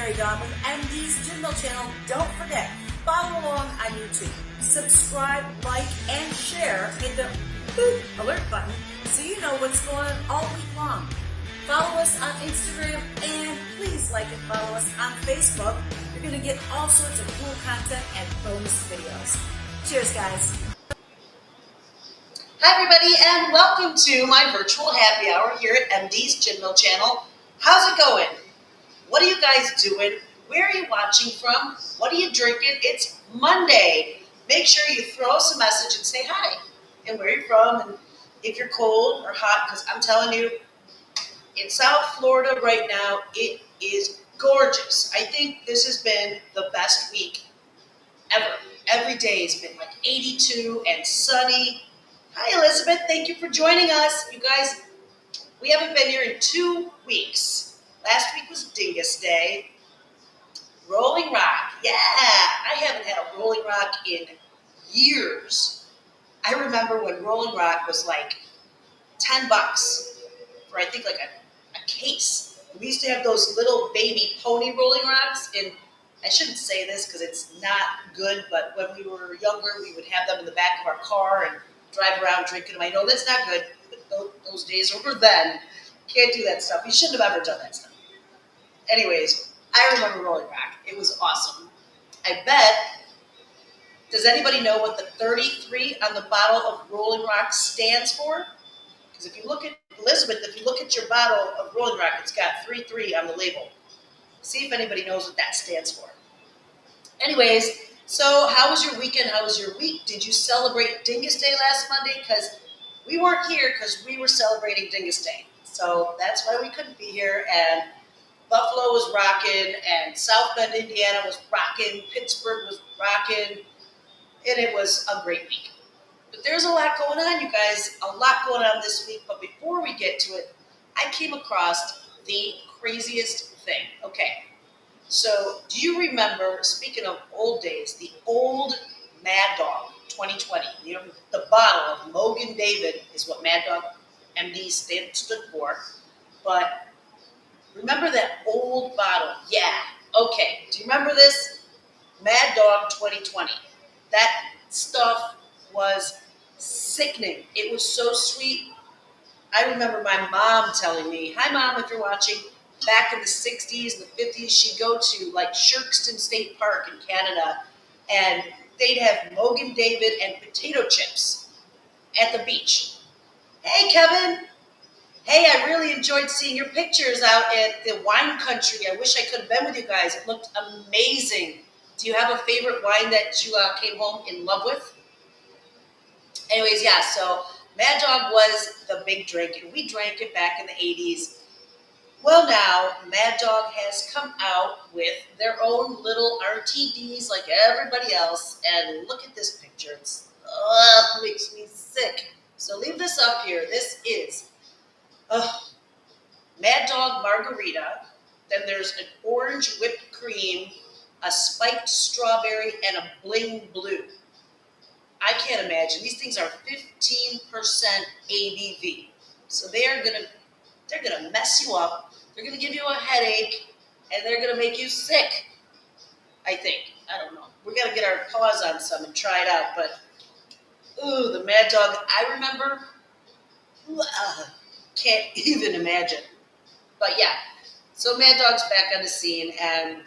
Mary Dawn with MD's Gym Mill channel. Don't forget, follow along on YouTube. Subscribe, like, and share. Hit the boop alert button so you know what's going on all week long. Follow us on Instagram and please like and follow us on Facebook. You're going to get all sorts of cool content and bonus videos. Cheers, guys. Hi, everybody, and welcome to my virtual happy hour here at MD's Gym Mill channel. How's it going? What are you guys doing? Where are you watching from? What are you drinking? It's Monday. Make sure you throw us a message and say hi and where you're from and if you're cold or hot, because I'm telling you, in South Florida right now, it is gorgeous. I think this has been the best week ever. Every day has been like 82 and sunny. Hi, Elizabeth. Thank you for joining us. You guys, we haven't been here in 2 weeks. Last week was Dingus Day. Rolling Rock. Yeah, I haven't had a Rolling Rock in years. I remember when Rolling Rock was like $10 for I think like a case. We used to have those little baby pony Rolling Rocks, and I shouldn't say this because it's not good, but when we were younger, we would have them in the back of our car and drive around drinking them. I know that's not good, but those days were then. Can't do that stuff. You shouldn't have ever done that stuff. Anyways, I remember Rolling Rock. It was awesome. I bet, does anybody know what the 33 on the bottle of Rolling Rock stands for? Because if you look at, Elizabeth, if you look at your bottle of Rolling Rock, it's got 33 on the label. See if anybody knows what that stands for. Anyways, so how was your weekend? How was your week? Did you celebrate Dingus Day last Monday? Because we weren't here because we were celebrating Dingus Day. So that's why we couldn't be here. And Buffalo was rocking, and South Bend, Indiana was rocking, Pittsburgh was rocking, and it was a great week. But there's a lot going on, you guys, a lot going on this week. But before we get to it, I came across the craziest thing. Okay, so do you remember, speaking of old days, the old Mad Dog 2020? You know, the bottle of Mogen David is what Mad Dog MD stood for. But remember that old bottle? Yeah. Okay. Do you remember this? Mad Dog 2020. That stuff was sickening. It was so sweet. I remember my mom telling me, hi, Mom, if you're watching, back in the 60s and the 50s, she'd go to like Shirkston State Park in Canada, and they'd have Mogen David and potato chips at the beach. Hey, Kevin. Hey, I really enjoyed seeing your pictures out at the wine country. I wish I could have been with you guys. It looked amazing. Do you have a favorite wine that you came home in love with? Anyways, yeah, so Mad Dog was the big drink, and we drank it back in the 80s. Well, now, Mad Dog has come out with their own little RTDs like everybody else, and look at this picture. It makes me sick. So leave this up here. This is Mad Dog Margarita. Then there's an orange whipped cream, a spiked strawberry, and a bling blue. I can't imagine. These things are 15% ABV. So they're gonna mess you up. They're gonna give you a headache, and they're gonna make you sick. I think. I don't know. We're gonna get our paws on some and try it out. But ooh, the Mad Dog. I remember. Can't even imagine. But yeah, so Mad Dog's back on the scene, and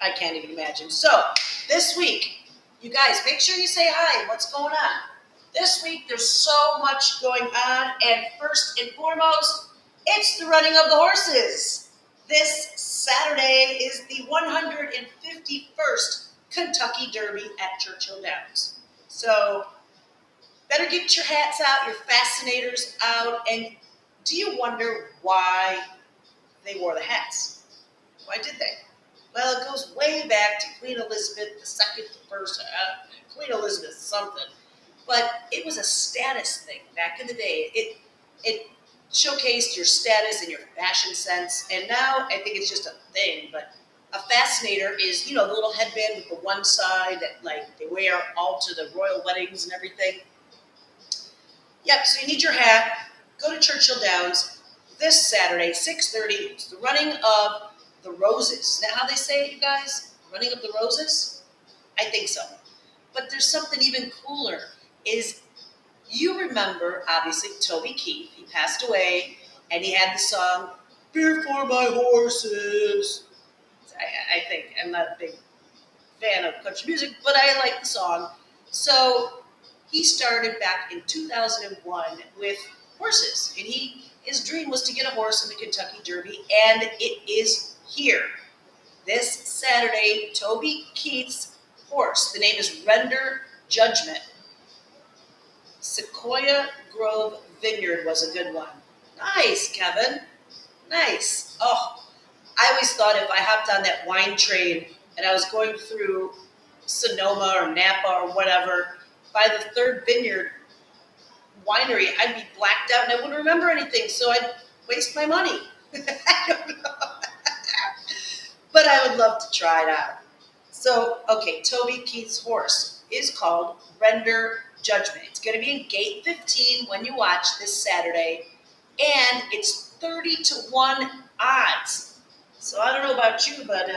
I can't even imagine. So this week, you guys, make sure you say hi. What's going on? This week, there's so much going on, and first and foremost, it's the running of the horses. This Saturday is the 151st Kentucky Derby at Churchill Downs. So better get your hats out, your fascinators out, and do you wonder why they wore the hats? Why did they? Well, it goes way back to Queen Elizabeth II, the first, Queen Elizabeth something. But it was a status thing back in the day. It showcased your status and your fashion sense, and now I think it's just a thing. But a fascinator is, you know, the little headband with the one side that like they wear all to the royal weddings and everything. Yep, so you need your hat. Go to Churchill Downs this Saturday, 6:30. It's the running of the roses. Is that how they say it, you guys? Running of the roses? I think so. But there's something even cooler. Is you remember, obviously, Toby Keith. He passed away, and he had the song "Beer for My Horses." I think I'm not a big fan of country music, but I like the song. So he started back in 2001 with horses, and his dream was to get a horse in the Kentucky Derby, and it is here this Saturday. Toby Keith's horse. The name is Render Judgment. Sequoia Grove Vineyard was a good one. Nice, Kevin. Nice. Oh, I always thought if I hopped on that wine train and I was going through Sonoma or Napa or whatever, by the third vineyard winery, I'd be blacked out and I wouldn't remember anything, so I'd waste my money. I don't know. But I would love to try it out. So, okay, Toby Keith's horse is called Render Judgment. It's going to be in Gate 15 when you watch this Saturday, and it's 30-1 odds. So I don't know about you, but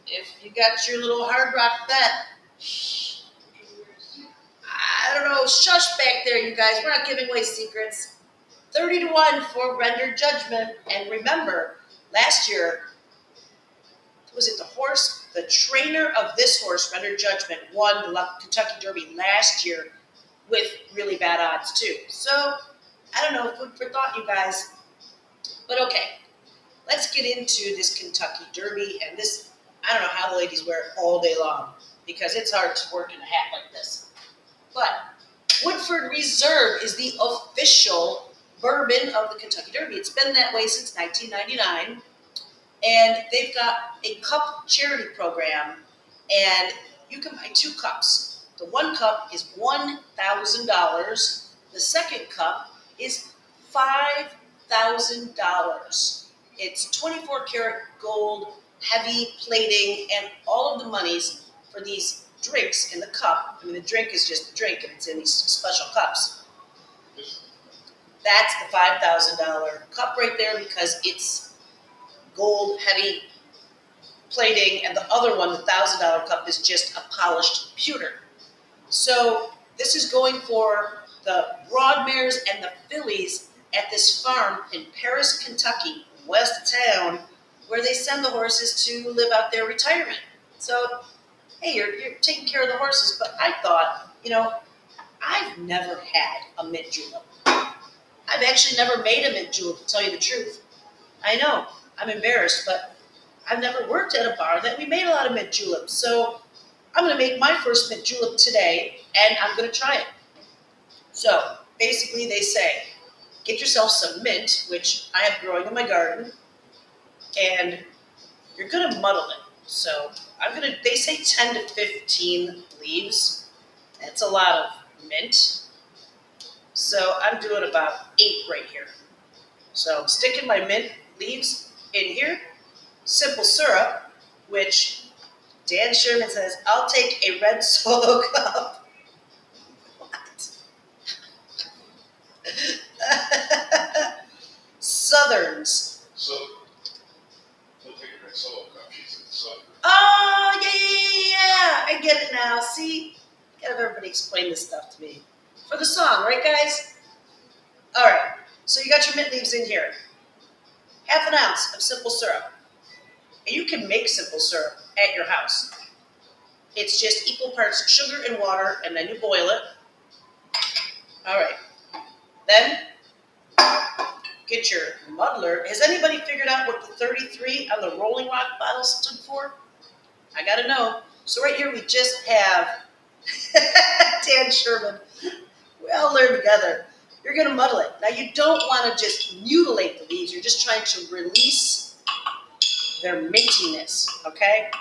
if you got your little Hard Rock bet, I don't know, shush back there, you guys. We're not giving away secrets. 30-1 for Render Judgment. And remember, last year, was it the horse? The trainer of this horse, Render Judgment, won the Kentucky Derby last year with really bad odds too. So, I don't know, food for thought, you guys. But okay, let's get into this Kentucky Derby. And this, I don't know how the ladies wear it all day long, because it's hard to work in a hat like this. But Woodford Reserve is the official bourbon of the Kentucky Derby. It's been that way since 1999. And they've got a cup charity program, and you can buy 2 cups. The one cup is $1,000. The second cup is $5,000. It's 24 karat gold, heavy plating, and all of the monies for these drinks in the cup. I mean, the drink is just the drink, and it's in these special cups. That's the $5,000 cup right there, because it's gold, heavy plating, and the other one, the $1,000 cup, is just a polished pewter. So this is going for the Broadmares and the fillies at this farm in Paris, Kentucky, west of town, where they send the horses to live out their retirement. So, hey, you're taking care of the horses, but I thought, I've never had a mint julep. I've actually never made a mint julep, to tell you the truth. I know. I'm embarrassed, but I've never worked at a bar that we made a lot of mint juleps. So I'm going to make my first mint julep today, and I'm going to try it. So basically they say, get yourself some mint, which I have growing in my garden, and you're going to muddle it. So they say 10 to 15 leaves. That's a lot of mint. So I'm doing about 8 right here. So I'm sticking my mint leaves in here, simple syrup, which Dan Sherman says, I'll take a red Solo cup. What? Southerns. So, he'll take a red Solo cup. She said Southern. Oh, yeah. I get it now. See? Gotta have everybody explain this stuff to me. For the song, right, guys? All right. So you got your mint leaves in here. Half an ounce of simple syrup. And you can make simple syrup at your house. It's just equal parts sugar and water, and then you boil it. All right. Then get your muddler. Has anybody figured out what the 33 on the Rolling Rock bottle stood for? I got to know. So right here we just have Dan Sherman. We all learn together. You're going to muddle it. Now, you don't want to just mutilate the leaves. You're just trying to release their mintiness, okay?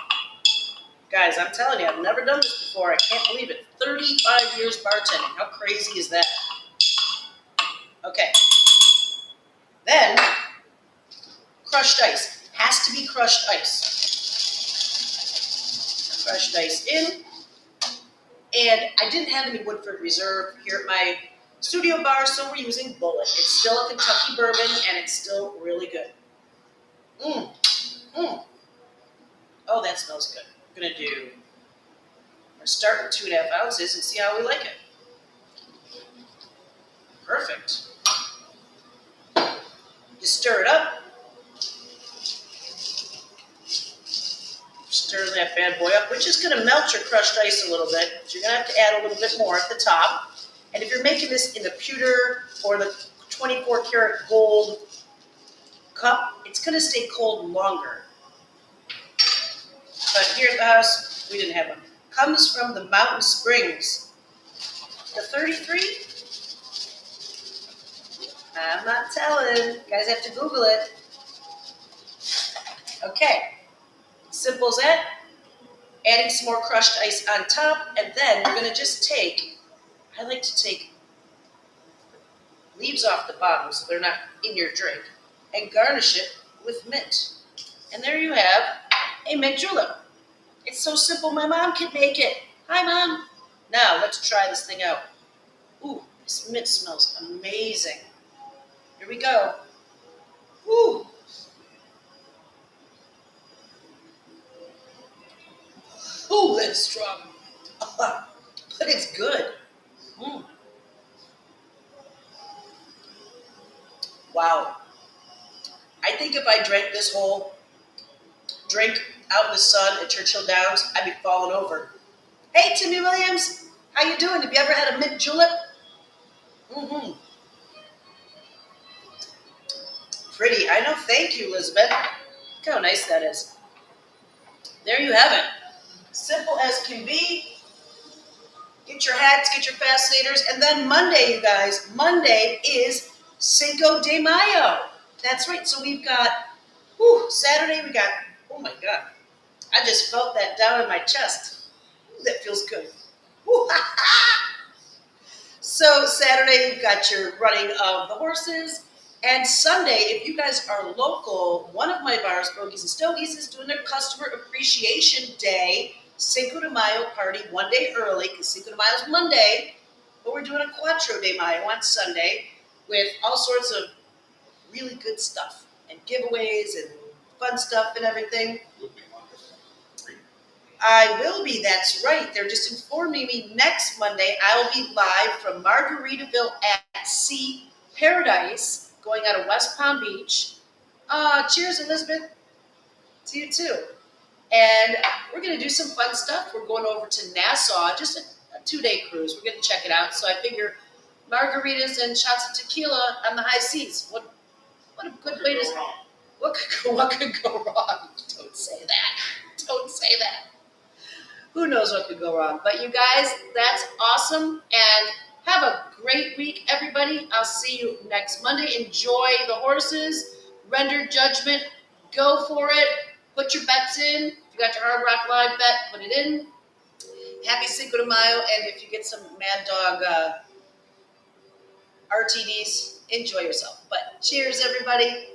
Guys, I'm telling you, I've never done this before. I can't believe it. 35 years bartending. How crazy is that? Okay. Then, crushed ice. Has to be crushed ice. Crushed ice in. And I didn't have any Woodford Reserve here at my studio bar, so we're using Bullet. It's still a Kentucky bourbon, and it's still really good. Mm. Oh, that smells good. We're gonna do. We're starting with 2.5 ounces and see how we like it. Perfect. You stir it up. Stir that bad boy up, which is going to melt your crushed ice a little bit. So you're going to have to add a little bit more at the top. And if you're making this in the pewter or the 24 karat gold cup, it's going to stay cold longer. But here at the house, we didn't have one. Comes from the Mountain Springs. The 33? I'm not telling. You guys have to Google it. Okay. Simple as that. Adding some more crushed ice on top, and then you're going to just take, I like to take leaves off the bottom so they're not in your drink, and garnish it with mint. And there you have a mint julep. It's so simple, my mom can make it. Hi, Mom. Now, let's try this thing out. Ooh, this mint smells amazing. Here we go. Ooh. Ooh, that's strong. But it's good. Mm. Wow. I think if I drank this whole drink out in the sun at Churchill Downs, I'd be falling over. Hey, Timmy Williams. How you doing? Have you ever had a mint julep? Mm-hmm. Pretty. I know. Thank you, Elizabeth. Look how nice that is. There you have it. Simple as can be. Get your hats, get your fascinators, and then Monday, you guys. Monday is Cinco de Mayo. That's right. So we've got, Saturday we got, oh my God. I just felt that down in my chest. Ooh, that feels good. Ooh, So Saturday you've got your running of the horses. And Sunday, if you guys are local, one of my bars, Bogies and Stogies, is doing their Customer Appreciation Day, Cinco de Mayo party 1 day early, because Cinco de Mayo is Monday, but we're doing a Cuatro de Mayo on Sunday with all sorts of really good stuff and giveaways and fun stuff and everything. Would be wonderful. I will be, that's right. They're just informing me next Monday I will be live from Margaritaville at Sea Paradise, going out of West Palm Beach. Cheers, Elizabeth. To you too. And we're going to do some fun stuff. We're going over to Nassau, just a 2-day cruise. We're going to check it out. So I figure margaritas and shots of tequila on the high seas. What a good way to... What could go wrong? Don't say that. Don't say that. Who knows what could go wrong? But you guys, that's awesome. And have a great week, everybody. I'll see you next Monday. Enjoy the horses. Render judgment. Go for it. Put your bets in. If you got your Hard Rock Live bet, put it in. Happy Cinco de Mayo. And if you get some Mad Dog RTDs, enjoy yourself. But cheers, everybody.